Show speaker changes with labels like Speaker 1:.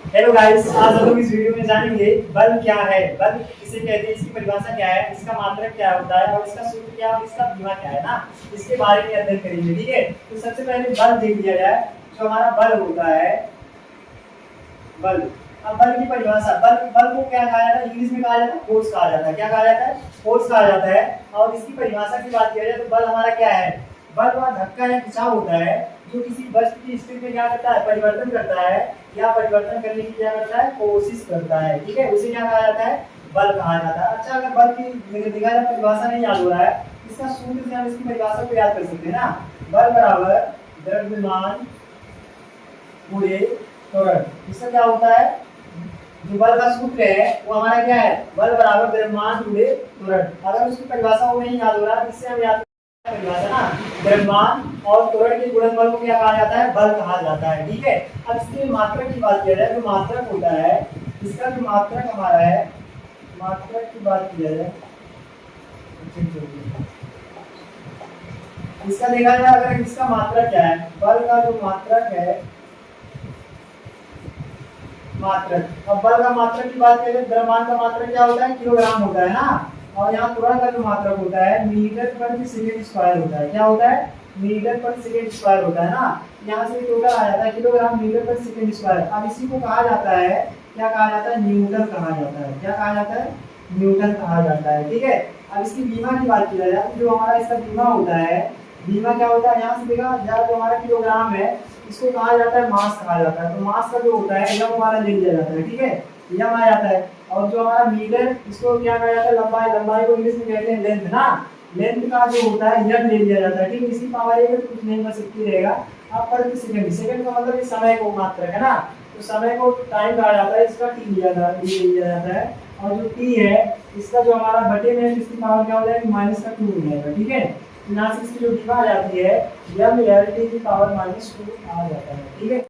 Speaker 1: Hello guys, आज हम लोग इस वीडियो में जानेंगे बल क्या है, बल किसे कहते हैं, इसकी परिभाषा क्या है, इसका मात्रक क्या होता है और इसका सूत्र क्या है और इसका बीमा क्या है ना, इसके बारे में अध्ययन करेंगे। ठीक है, तो सबसे पहले बल देख लिया जाए। जो हमारा बल होता है, बल। अब बल की परिभाषा, बल बल को क्या कहा जाता है, इंग्लिश में कहा जाता है फोर्स कहा जाता है। क्या कहा जाता है? फोर्स कहा जाता है। और इसकी परिभाषा की बात किया जाए तो बल हमारा क्या है? बल वह धक्का या खिंचाव होता है जो किसी वस्तु की स्थिति में क्या करता है, परिवर्तन करता है या परिवर्तन करने की क्या करता है, कोशिश करता है। ठीक है, उसे क्या कहा जाता है? बल कहा जाता है। अच्छा, अगर बल की देखा जाए परिभाषा नहीं याद हो रहा है, इसका सूत्र से हम इसकी परिभाषा को याद कर सकते हैं ना। बल बराबर द्रव्यमान गुणे त्वरण। इसका क्या होता है? जो बल का सूत्र है वो हमारा क्या है? बल बराबर द्रव्यमान गुणे त्वरण। अगर उसकी परिभाषा वो नहीं याद हो रहा है, इससे हम याद परिभाषा ना, द्रव्यमान और त्वरण के गुणनफल को क्या कहा जाता है? बल कहा जाता है। ठीक है, अब इसके मात्रक की बात किया जाए तो मात्रक होता है, इसका जो मात्रक हमारा है, मात्रक की बात की जाए, इसका देखा जाए अगर इसका मात्रक क्या है, बल का जो मात्रक है, मात्रक। अब बल का मात्रक की बात करें, द्रव्यमान का मात्रक क्या होता है? किलोग्राम होता है ना। और यहाँ त्वरण का जो मात्रक होता है मीटर प्रति सेकंड स्क्वायर होता है। क्या होता है? मीटर प्रति सेकंड स्क्वायर होता है ना। यहाँ से टोटल आ जाता है किलोग्राम मीटर प्रति सेकंड स्क्वायर। अब इसी को कहा जाता है, क्या कहा जाता है? न्यूटन कहा जाता है। क्या कहा जाता है? न्यूटन कहा जाता है। ठीक है, अब इसकी बीमा की बात की जाए तो जो हमारा इसका बीमा होता है, बीमा क्या होता है? यहाँ से देखा जाए जो हमारा किलोग्राम है, इसको कहा जाता है मास कहा जाता है। तो मास का जो होता है यह हमारा ले लिया जाता है। ठीक है, यह आ जाता है। और जो हमारा मीटर, इसको क्या कहा जाता है? लंबाई। लंबाई को इंग्लिश में कहते हैं लेंथ ना। लेंथ का जो होता है यह ले लिया जाता है। ठीक है, इसकी पावर एक कुछ नहीं कर सकती रहेगा। अब प्रति सेकंड, सेकंड का मतलब इस समय को मात्रक है ना, तो समय को टाइम कहा जाता है, इसका टी लिया जाता है। और जो टी है इसका जो हमारा बटे में इसकी पावर क्या हो जाएगी? माइनस का 2 हो जाएगा। ठीक है, यहाँ से इसकी जो बीमा आ जाती है, यह टी की पावर -2 आ जाता है। ठीक है।